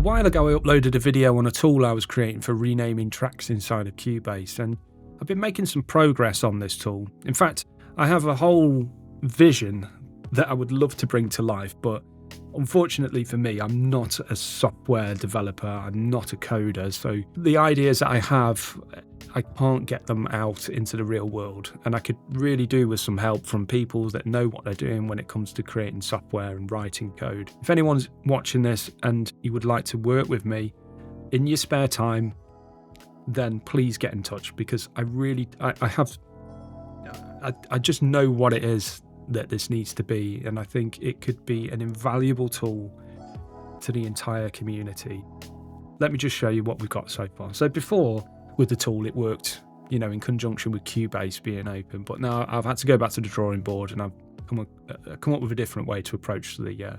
A while ago I uploaded a video on a tool I was creating for renaming tracks inside of Cubase, and I've been making some progress on this tool. In fact, I have a whole vision that I would love to bring to life, but unfortunately for me, I'm not a software developer, I'm not a coder, so the ideas that I have, I can't get them out into the real world, and I could really do with some help from people that know what they're doing when it comes to creating software and writing code. If anyone's watching this and you would like to work with me in your spare time, then please get in touch, because I just know what it is that this needs to be, and I think it could be an invaluable tool to the entire community. Let me just show you what we've got so far. So before, with the tool, it worked, in conjunction with Cubase being open, but now I've had to go back to the drawing board, and I've come up with a different way to approach the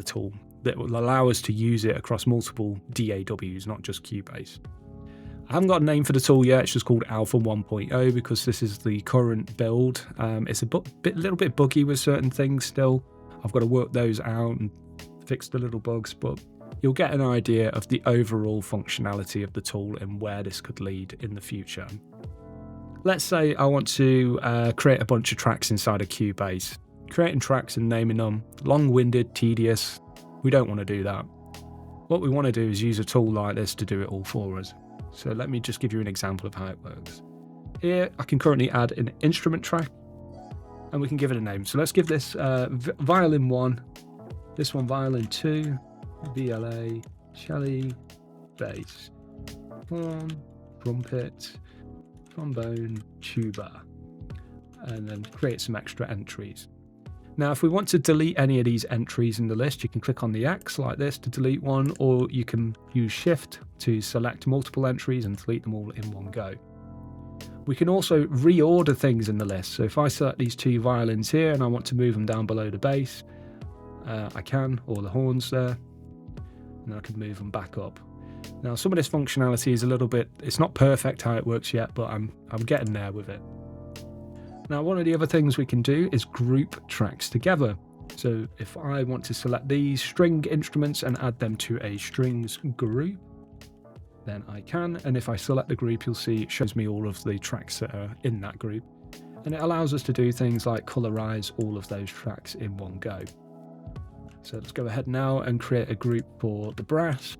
tool that will allow us to use it across multiple DAWs, not just Cubase. I haven't got a name for the tool yet. It's just called Alpha 1.0 because this is the current build. It's a little bit buggy with certain things still. I've got to work those out and fix the little bugs, but you'll get an idea of the overall functionality of the tool and where this could lead in the future. Let's say I want to create a bunch of tracks inside of Cubase. Creating tracks and naming them, long-winded, tedious. We don't want to do that. What we want to do is use a tool like this to do it all for us. So let me just give you an example of how it works. Here I can currently add an instrument track and we can give it a name. So let's give this violin 1, this one violin 2, viola, cello, bass, horn, trumpet, trombone, tuba, and then create some extra entries. Now, if we want to delete any of these entries in the list, you can click on the X like this to delete one, or you can use Shift to select multiple entries and delete them all in one go. We can also reorder things in the list. So if I select these two violins here and I want to move them down below the bass, I can, or the horns there, and I can move them back up. Now, some of this functionality is a little bit, it's not perfect how it works yet, but I'm getting there with it. Now, one of the other things we can do is group tracks together. So if I want to select these string instruments and add them to a strings group, then I can. And if I select the group, you'll see it shows me all of the tracks that are in that group. And it allows us to do things like colorize all of those tracks in one go. So let's go ahead now and create a group for the brass.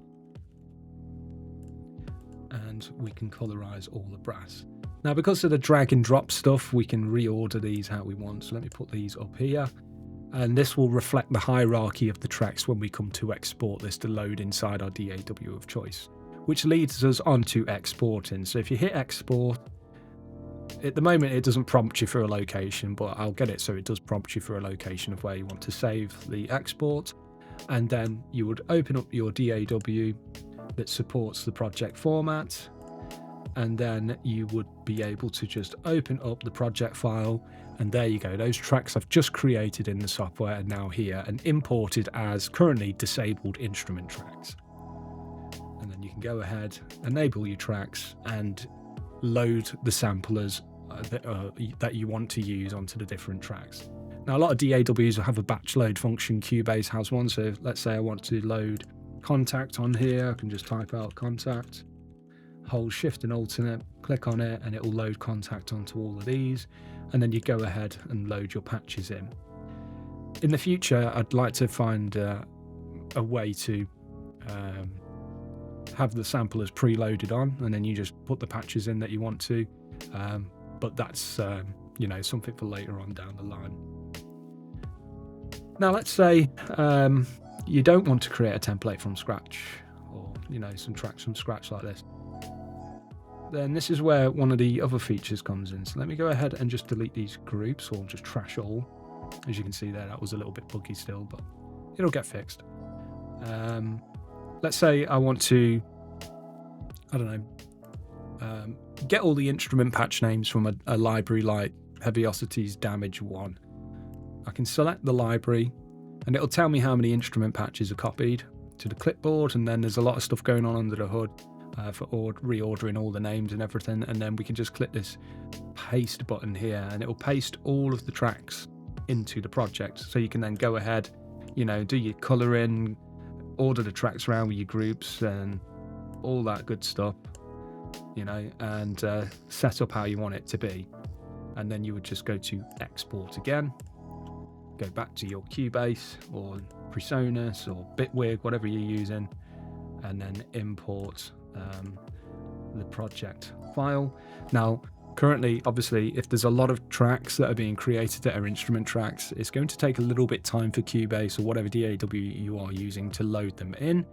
And we can colorize all the brass. Now, because of the drag and drop stuff, we can reorder these how we want. So let me put these up here. And this will reflect the hierarchy of the tracks when we come to export this to load inside our DAW of choice, which leads us on to exporting. So if you hit export, at the moment it doesn't prompt you for a location, but I'll get it so it does prompt you for a location of where you want to save the export. And then you would open up your DAW that supports the project format. And then you would be able to just open up the project file, and there you go. Those tracks I've just created in the software are now here and imported as currently disabled instrument tracks. And then you can go ahead, enable your tracks, and load the samplers that you want to use onto the different tracks. Now, a lot of DAWs have a batch load function. Cubase has one. So let's say I want to load Contact on here. I can just type out Contact, hold Shift and Alternate, click on it, and it will load Contact onto all of these. And then you go ahead and load your patches in. In the future, I'd like to find a way to have the samplers preloaded on, and then you just put the patches in that you want to. But that's something for later on down the line. Now, let's say you don't want to create a template from scratch, or some tracks from scratch like this. Then this is where one of the other features comes in. So let me go ahead and just delete these groups, or just trash all. As you can see there, that was a little bit buggy still, but it'll get fixed. Let's say I want to, get all the instrument patch names from a library like Heaviosity's Damage 1. I can select the library, and it'll tell me how many instrument patches are copied to the clipboard, and then there's a lot of stuff going on under the hood for reordering all the names and everything. And then we can just click this paste button here, and it will paste all of the tracks into the project. So you can then go ahead, do your colouring, order the tracks around with your groups and all that good stuff, you know, and set up how you want it to be. And then you would just go to export again, go back to your Cubase or Presonus or Bitwig, whatever you're using, and then import the project file. Now, currently, obviously, if there's a lot of tracks that are being created that are instrument tracks, it's going to take a little bit time for Cubase or whatever DAW you are using to load them in.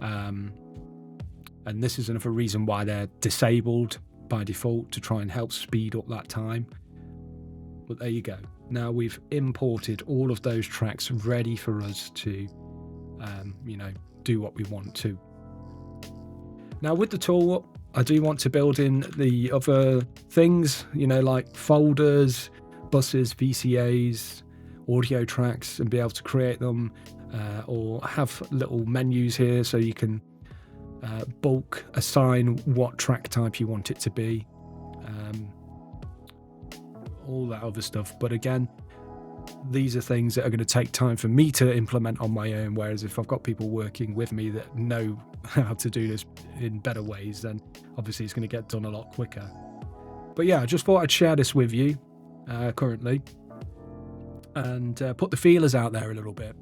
And this is another reason why they're disabled by default, to try and help speed up that time. But there you go. Now we've imported all of those tracks ready for us to, you know, do what we want to. Now with the tool, I do want to build in the other things, you know, like folders, buses, VCAs, audio tracks, and be able to create them, or have little menus here so you can bulk assign what track type you want it to be, all that other stuff. But again, these are things that are going to take time for me to implement on my own, whereas if I've got people working with me that know how to do this in better ways, then obviously it's going to get done a lot quicker. But yeah, I just thought I'd share this with you currently, and put the feelers out there a little bit.